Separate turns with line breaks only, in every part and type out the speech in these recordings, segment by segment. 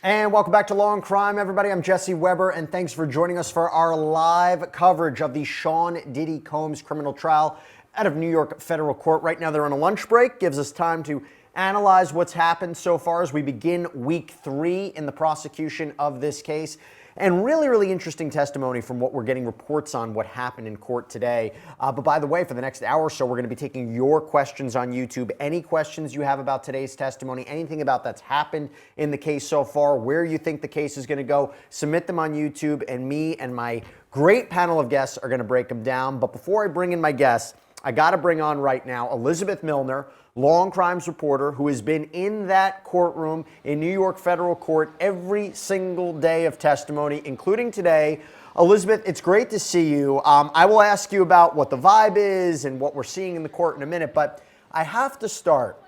And welcome back to Law and Crime, everybody. I'm Jesse Weber, and thanks for joining us for our live coverage of the Sean Diddy Combs criminal trial out of New York Federal Court. Right now, they're on a lunch break. Gives us time to analyze what's happened so far as we begin week 3 in the prosecution of this case. And really interesting testimony from what we're getting reports on what happened in court today. But by the way, for the next hour or so, we're going to be taking your questions on YouTube. Any questions you have about today's testimony, anything about that's happened in the case so far, where you think the case is going to go, submit them on YouTube, and me and my great panel of guests are going to break them down. But before I bring in my guests, I got to bring on right now Elizabeth Millner, Law and Crimes reporter, who has been in that courtroom in New York Federal Court every single day of testimony, including today. Elizabeth, it's great to see you. I will ask you about what the vibe is and what we're seeing in the court in a minute, but I have to start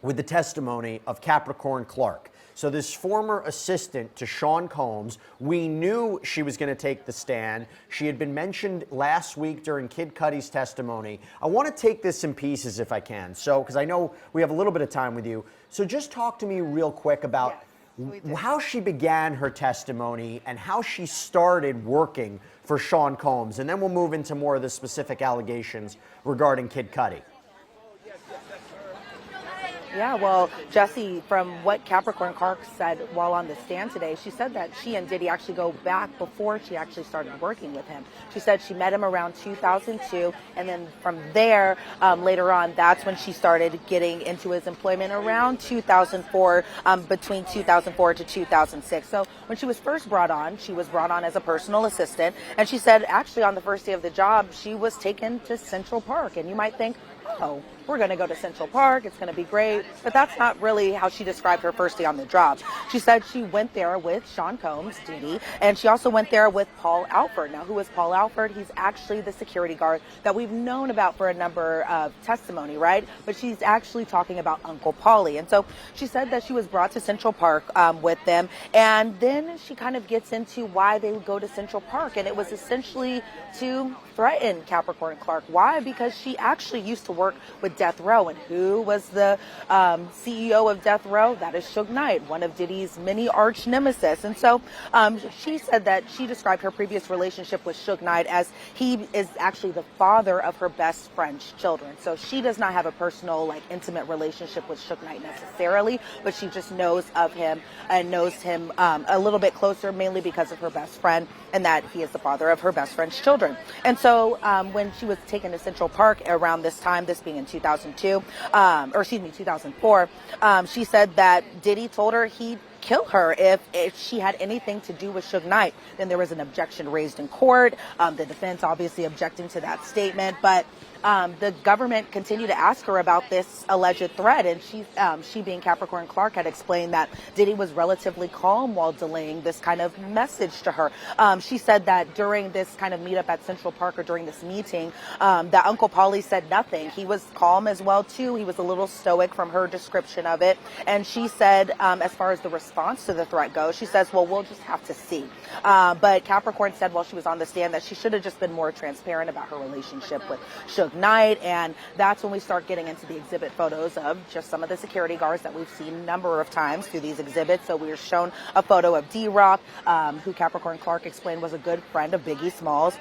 with the testimony of Capricorn Clark. So this former assistant to Sean Combs, we knew she was going to take the stand. She had been mentioned last week during Kid Cudi's testimony. I want to take this in pieces if I can, so because I know we have a little bit of time with you. So just talk to me real quick about how she began her testimony and how she started working for Sean Combs, and then we'll move into more of the specific allegations regarding Kid Cudi.
Yeah, well, Jesse, from what Capricorn Clark said while on the stand today, she said that she and Diddy actually go back before she actually started working with him. She said she met him around 2002, and then from there, later on, that's when she started getting into his employment around 2004, between 2004 to 2006. So when she was first brought on, she was brought on as a personal assistant, and she said actually on the first day of the job, she was taken to Central Park. And you might think, oh, we're going to go to Central Park, it's going to be great. But that's not really how she described her first day on the job. She said she went there with Sean Combs, Diddy, and she also went there with Paul Alford. Now, who is Paul Alford? He's actually the security guard that we've known about for a number of testimony, right? But she's actually talking about Uncle Paulie. And so she said that she was brought to Central Park with them. And then she kind of gets into why they would go to Central Park. And it was essentially to threaten Capricorn Clark. Why? Because she actually used to work with Death Row. And who was the CEO of Death Row? That is Suge Knight, one of Diddy's many arch nemesis. And so she said that she described her previous relationship with Suge Knight as he is actually the father of her best friend's children. So she does not have a personal, intimate relationship with Suge Knight necessarily, but she just knows of him and knows him a little bit closer, mainly because of her best friend, and that he is the father of her best friend's children. And so when she was taken to Central Park around this time, this being in 2004, she said that Diddy told her he'd kill her if she had anything to do with Suge Knight. Then there was an objection raised in court. The defense obviously objecting to that statement, but the government continued to ask her about this alleged threat, and she being Capricorn Clark had explained that Diddy was relatively calm while delaying this kind of message to her. She said that during this kind of meetup at Central Park, or during this meeting, that Uncle Paulie said nothing. He was calm as well too. He was a little stoic from her description of it. And she said, as far as the response to the threat goes, she says, well, we'll just have to see. But Capricorn said while she was on the stand that she should have just been more transparent about her relationship with Suge Knight, and that's when we start getting into the exhibit photos of just some of the security guards that we've seen a number of times through these exhibits. So we were shown a photo of D-Rock, who Capricorn Clark explained was a good friend of Biggie Smalls.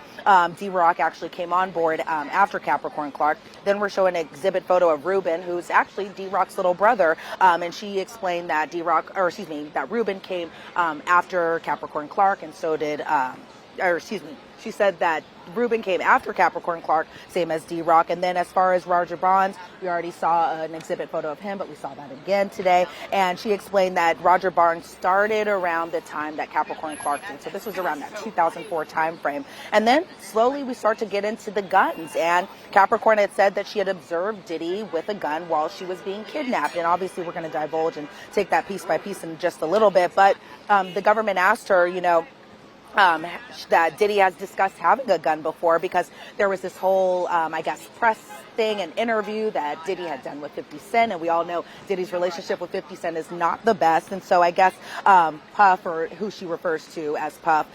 D-Rock actually came on board after Capricorn Clark. Then we're showing an exhibit photo of Ruben, who's actually D-Rock's little brother, and she explained that that Ruben came after Capricorn Clark, and so did she said that Ruben came after Capricorn Clark, same as D-Rock. And then as far as Roger Bonds, we already saw an exhibit photo of him, but we saw that again today. And she explained that Roger Bonds started around the time that Capricorn Clark did. So this was around that 2004 time frame. And then slowly we start to get into the guns. And Capricorn had said that she had observed Diddy with a gun while she was being kidnapped. And obviously we're going to divulge and take that piece by piece in just a little bit. But the government asked her, that Diddy has discussed having a gun before, because there was this whole, press thing, an interview that Diddy had done with 50 Cent, and we all know Diddy's relationship with 50 Cent is not the best. And so I guess Puff, or who she refers to as Puff,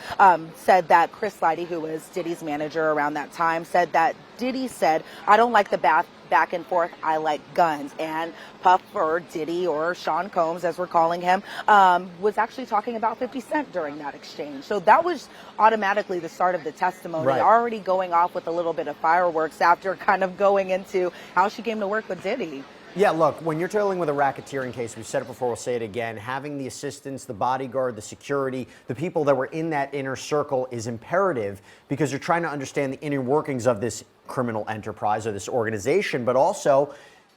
said that Chris Lighty, who was Diddy's manager around that time, said that Diddy said, I don't like the back and forth, I like guns. And Puff, or Diddy, or Sean Combs, as we're calling him, was actually talking about 50 Cent during that exchange. So that was automatically the start of the testimony,
right,
already going off with a little bit of fireworks after kind of going into how she came to work with Diddy.
Yeah, look, when you're dealing with a racketeering case, we've said it before, we'll say it again, having the assistants, the bodyguard, the security, the people that were in that inner circle is imperative, because you're trying to understand the inner workings of this criminal enterprise or this organization. But also,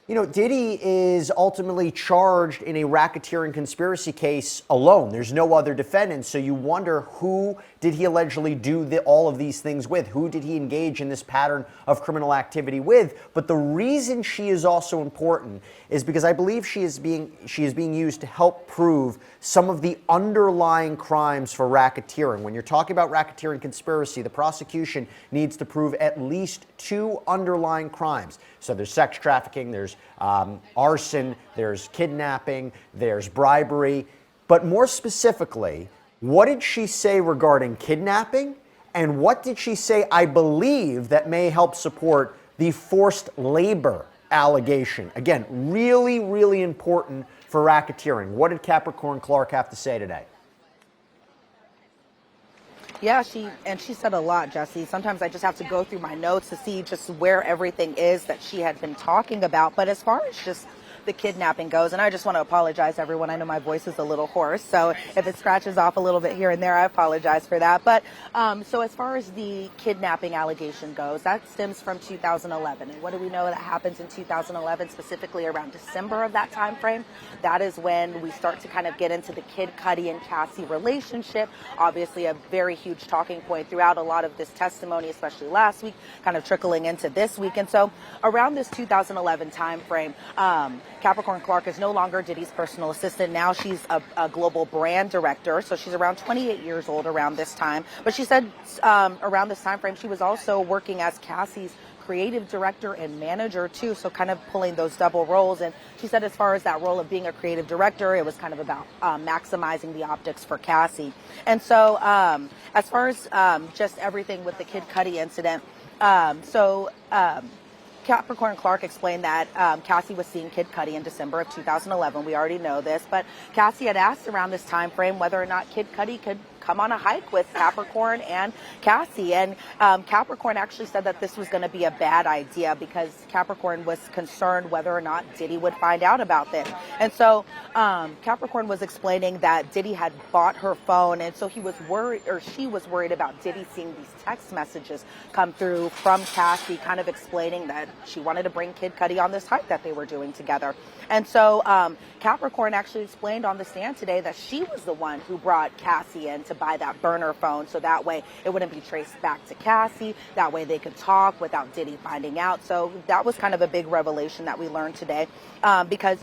you know, Diddy is ultimately charged in a racketeering conspiracy case alone. There's no other defendants. So you wonder, who did he allegedly do all of these things with? Who did he engage in this pattern of criminal activity with? But the reason she is also important is because I believe she is being used to help prove some of the underlying crimes for racketeering. When you're talking about racketeering conspiracy, the prosecution needs to prove at least 2 underlying crimes. So there's sex trafficking, there's arson, there's kidnapping, there's bribery. But more specifically, what did she say regarding kidnapping? And what did she say, I believe, that may help support the forced labor allegation? Again, really, really important for racketeering. What did Capricorn Clark have to say today?
Yeah, she said a lot, Jesse. Sometimes I just have to go through my notes to see just where everything is that she had been talking about. But as far as just the kidnapping goes, and I just want to apologize, everyone. I know my voice is a little hoarse, so if it scratches off a little bit here and there, I apologize for that. But so as far as the kidnapping allegation goes, that stems from 2011. And what do we know that happens in 2011, specifically around December of that time frame? That is when we start to kind of get into the Kid Cudi and Cassie relationship. Obviously, a very huge talking point throughout a lot of this testimony, especially last week, kind of trickling into this week. And so around this 2011 time frame, Capricorn Clark is no longer Diddy's personal assistant. Now she's a global brand director. So she's around 28 years old around this time. But she said around this time frame, she was also working as Cassie's creative director and manager too, so kind of pulling those double roles. And she said as far as that role of being a creative director, it was kind of about maximizing the optics for Cassie. And so as far as just everything with the Kid Cudi incident, Capricorn Clark explained that Cassie was seeing Kid Cudi in December of 2011. We already know this, but Cassie had asked around this time frame whether or not Kid Cudi could come on a hike with Capricorn and Cassie. And Capricorn actually said that this was going to be a bad idea because Capricorn was concerned whether or not Diddy would find out about this. And so Capricorn was explaining that Diddy had bought her phone, and so he was worried, or she was worried about Diddy seeing these text messages come through from Cassie, kind of explaining that she wanted to bring Kid Cudi on this hike that they were doing together. And so Capricorn actually explained on the stand today that she was the one who brought Cassie in to buy that burner phone, so that way it wouldn't be traced back to Cassie. That way they could talk without Diddy finding out. So that was kind of a big revelation that we learned today, because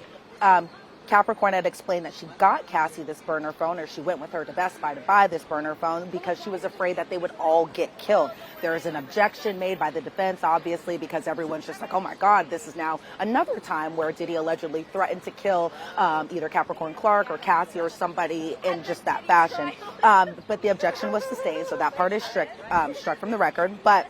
Capricorn had explained that she got Cassie this burner phone, or she went with her to Best Buy to buy this burner phone because she was afraid that they would all get killed. There is an objection made by the defense, obviously, because everyone's just like, oh my God, this is now another time where Diddy allegedly threatened to kill either Capricorn Clark or Cassie or somebody in just that fashion. But the objection was sustained, so that part is struck from the record. But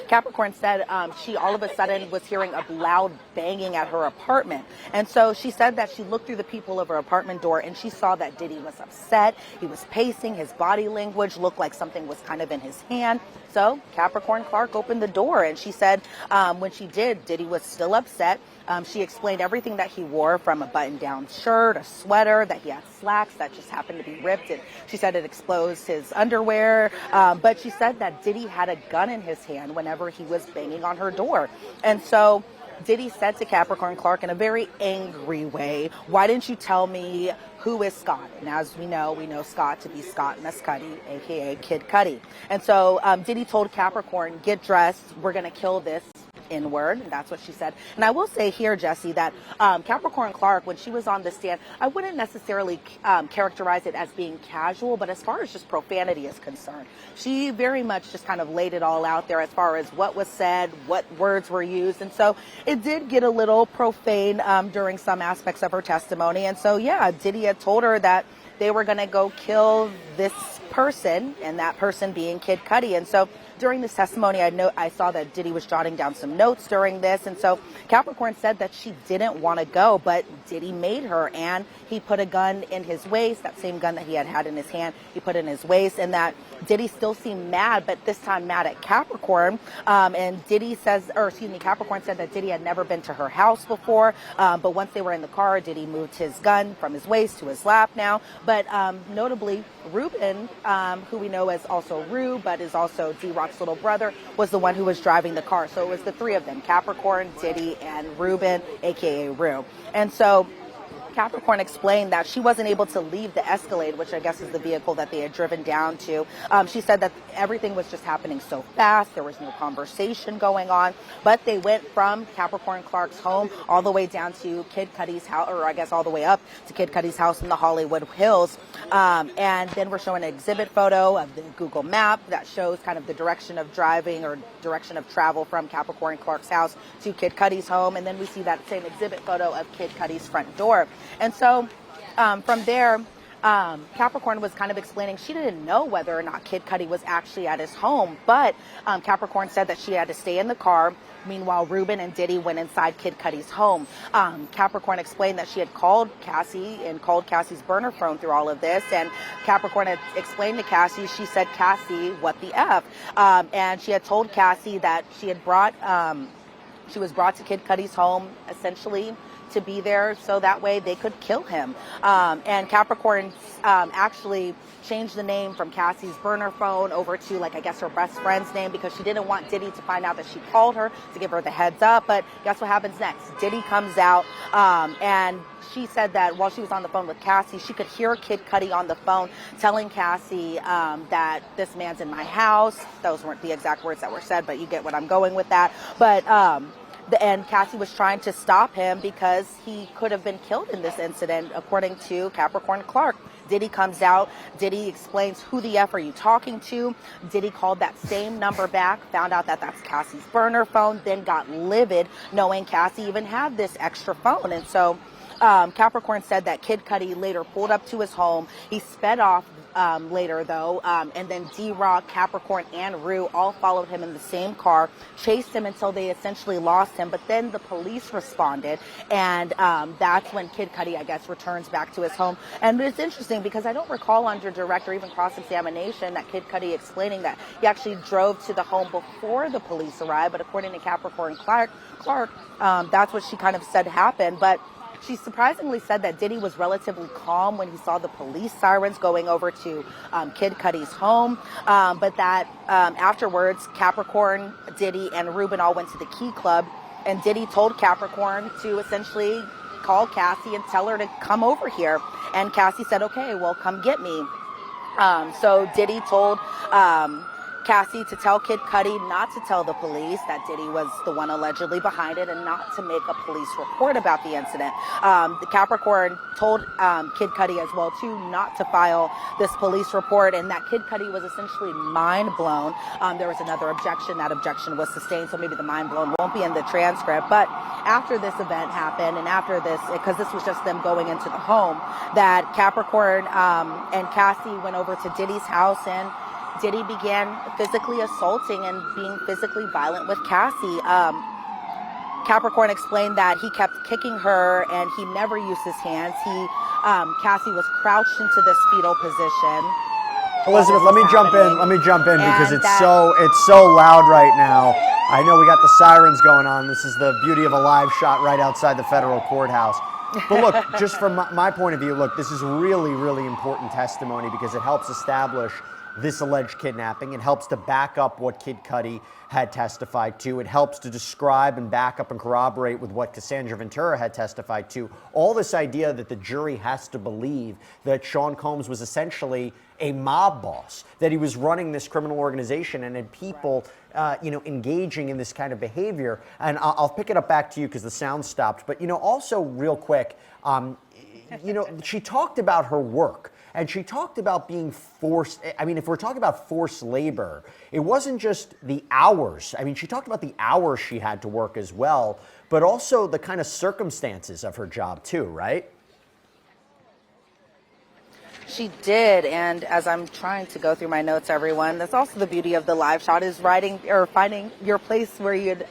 Capricorn said she all of a sudden was hearing a loud banging at her apartment. And so she said that she looked through the peephole of her apartment door and she saw that Diddy was upset. He was pacing. His body language looked like something was kind of in his hand. So Capricorn Clark opened the door, and she said when she did, Diddy was still upset. She explained everything that he wore, from a button-down shirt, a sweater, that he had slacks that just happened to be ripped. And she said it exposed his underwear. But she said that Diddy had a gun in his hand whenever he was banging on her door. And so Diddy said to Capricorn Clark in a very angry way, why didn't you tell me who is Scott? And as we know Scott to be Scott Mescudi, a.k.a. Kid Cudi. And so Diddy told Capricorn, get dressed, we're going to kill this N-word, and that's what she said. And I will say here, Jesse, that Capricorn Clark, when she was on the stand, I wouldn't necessarily characterize it as being casual, but as far as just profanity is concerned, she very much just kind of laid it all out there as far as what was said, what words were used. And so it did get a little profane during some aspects of her testimony. And so, yeah, Diddy had told her that they were going to go kill this person, and that person being Kid Cudi. And so during this testimony, I saw that Diddy was jotting down some notes during this. And so Capricorn said that she didn't want to go, but Diddy made her, and he put a gun in his waist, that same gun that he had in his hand, he put in his waist, and that Diddy still seemed mad, but this time mad at Capricorn. And Capricorn said that Diddy had never been to her house before, but once they were in the car, Diddy moved his gun from his waist to his lap now. But notably, Ruben, who we know as also Rue, but is also D-Rock's little brother, was the one who was driving the car. So it was the three of them, Capricorn, Diddy, and Ruben, aka Rue. And so Capricorn explained that she wasn't able to leave the Escalade, which I guess is the vehicle that they had driven down to. She said that everything was just happening so fast. There was no conversation going on. But they went from Capricorn Clark's home all the way down to Kid Cudi's house, or I guess all the way up to Kid Cudi's house in the Hollywood Hills. And then we're showing an exhibit photo of the Google map that shows kind of the direction of driving or direction of travel from Capricorn Clark's house to Kid Cudi's home. And then we see that same exhibit photo of Kid Cudi's front door. And so from there, Capricorn was kind of explaining she didn't know whether or not Kid Cudi was actually at his home, but Capricorn said that she had to stay in the car. Meanwhile, Ruben and Diddy went inside Kid Cudi's home. Capricorn explained that she had called Cassie and called Cassie's burner phone through all of this, and Capricorn had explained to Cassie, she said, "Cassie, what the F?" And she had told Cassie that she was brought to Kid Cudi's home essentially to be there so that way they could kill him. And Capricorn actually changed the name from Cassie's burner phone over to, like, I guess her best friend's name, because she didn't want Diddy to find out that she called her to give her the heads up. But guess what happens next? Diddy comes out, and she said that while she was on the phone with Cassie, she could hear Kid Cudi on the phone telling Cassie that this man's in my house. Those weren't the exact words that were said, but you get what I'm going with that. But and Cassie was trying to stop him because he could have been killed in this incident, according to Capricorn Clark. Diddy comes out. Diddy explains, "Who the F are you talking to?" Diddy called that same number back, found out that that's Cassie's burner phone, then got livid knowing Cassie even had this extra phone. And so Capricorn said that Kid Cudi later pulled up to his home. He sped off later, though, and then D-Rock, Capricorn, and Rue all followed him in the same car, chased him until they essentially lost him. But then the police responded, and that's when Kid Cudi, I guess, returns back to his home. And it's interesting because I don't recall under direct or even cross-examination that Kid Cudi explaining that he actually drove to the home before the police arrived. But according to Capricorn Clark, that's what she kind of said happened. But she surprisingly said that Diddy was relatively calm when he saw the police sirens going over to Kid Cudi's home, but that afterwards, Capricorn, Diddy, and Ruben all went to the Key Club, and Diddy told Capricorn to essentially call Cassie and tell her to come over here. And Cassie said, "Okay, well, come get me." So Diddy told Cassie to tell Kid Cudi not to tell the police that Diddy was the one allegedly behind it and not to make a police report about the incident. The Capricorn told Kid Cudi as well, too, not to file this police report, and that Kid Cudi was essentially mind blown. There was another objection. That objection was sustained, so maybe the mind blown won't be in the transcript. But after this event happened, and after this, because this was just them going into the home, that Capricorn and Cassie went over to Diddy's house, and Diddy began physically assaulting and being physically violent with Cassie. Capricorn explained that he kept kicking her and he never used his hands. Cassie was crouched into this fetal position.
Elizabeth, let me jump in because it's so loud right now. I know we got the sirens going on. This is the beauty of a live shot right outside the federal courthouse. But look, just from my point of view, look, this is really, really important testimony because it helps establish this alleged kidnapping. It helps to back up what Kid Cudi had testified to. It helps to describe and back up and corroborate with what Cassandra Ventura had testified to. All this idea that the jury has to believe that Sean Combs was essentially a mob boss, that he was running this criminal organization and had people engaging in this kind of behavior. And I'll pick it up back to you because the sound stopped. But, also real quick, she talked about her work. And she talked about being forced. I mean, if we're talking about forced labor, it wasn't just the hours. I mean, she talked about the hours she had to work as well, but also the kind of circumstances of her job too, right?
She did, and as I'm trying to go through my notes, everyone, that's also the beauty of the live shot, is writing or finding your place where you'd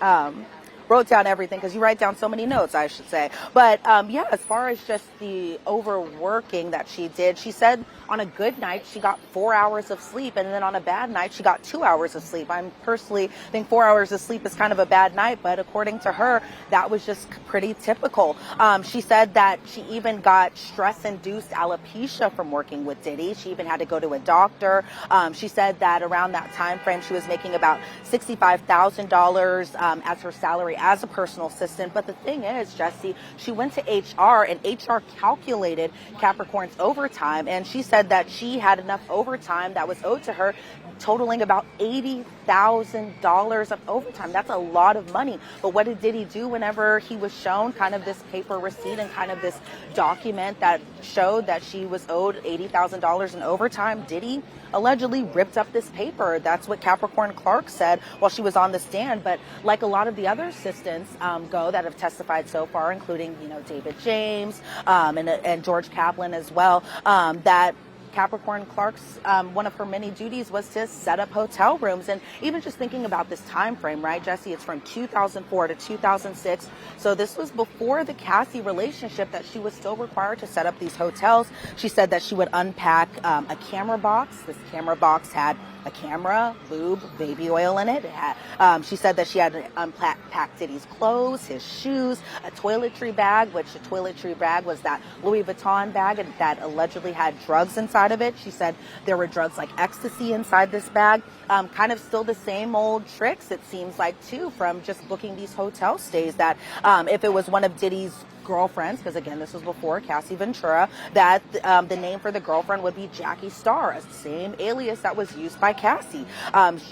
wrote down everything, because you write down so many notes, I should say. But yeah, as far as just the overworking that she did, she said on a good night she got 4 hours of sleep, and then on a bad night she got 2 hours of sleep. I personally think 4 hours of sleep is kind of a bad night, but according to her, that was just pretty typical. She said that she even got stress-induced alopecia from working with Diddy. She even had to go to a doctor. She said that around that time frame she was making about $65,000 as her salary as a personal assistant. But the thing is, Jesse, she went to HR, and HR calculated Capricorn's overtime, and she said that she had enough overtime that was owed to her, totaling about $80,000 of overtime. That's a lot of money. But what did Diddy do whenever he was shown kind of this paper receipt and kind of this document that showed that she was owed $80,000 in overtime? Diddy allegedly ripped up this paper. That's what Capricorn Clark said while she was on the stand. But like a lot of the other assistants that have testified so far, including, David James and George Kaplan as well, that Capricorn Clark's one of her many duties was to set up hotel rooms. And even just thinking about this time frame, right, Jesse, it's from 2004 to 2006. So this was before the Cassie relationship, that she was still required to set up these hotels. She said that she would unpack a camera box. This camera box had a camera, lube, baby oil in it. She said that she had to unpack Diddy's clothes, his shoes, a toiletry bag, which a toiletry bag was that Louis Vuitton bag that allegedly had drugs inside of it. She said there were drugs like ecstasy inside this bag. Kind of still the same old tricks, it seems like, too, from just booking these hotel stays, that if it was one of Diddy's girlfriends, because again, this was before Cassie Ventura, that the name for the girlfriend would be Jackie Starr, a same alias that was used by Cassie.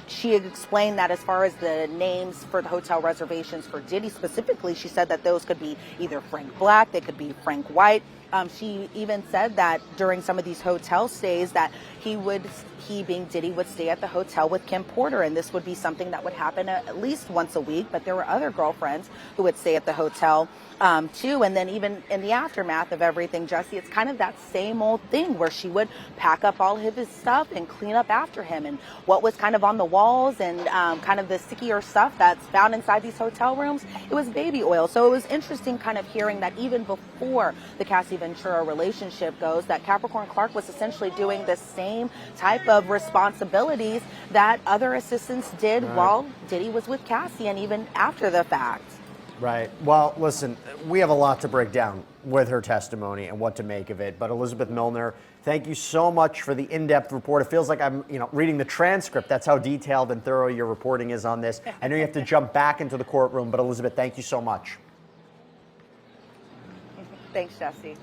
She had explained that as far as the names for the hotel reservations for Diddy specifically, she said that those could be either Frank Black, they could be Frank White. She even said that during some of these hotel stays that he being Diddy would stay at the hotel with Kim Porter, and this would be something that would happen at least once a week. But there were other girlfriends who would stay at the hotel too. And then even in the aftermath of everything, Jesse, it's kind of that same old thing where she would pack up all of his stuff and clean up after him. And what was kind of on the walls and kind of the stickier stuff that's found inside these hotel rooms, it was baby oil. So it was interesting kind of hearing that even before the Cassie Ventura relationship goes, that Capricorn Clark was essentially doing the same type of responsibilities that other assistants did while Diddy was with Cassie, and even after the fact.
Right. Well, listen, we have a lot to break down with her testimony and what to make of it. But Elizabeth Millner, thank you so much for the in-depth report. It feels like I'm, reading the transcript. That's how detailed and thorough your reporting is on this. I know you have to jump back into the courtroom, but Elizabeth, thank you so much.
Thanks, Jesse.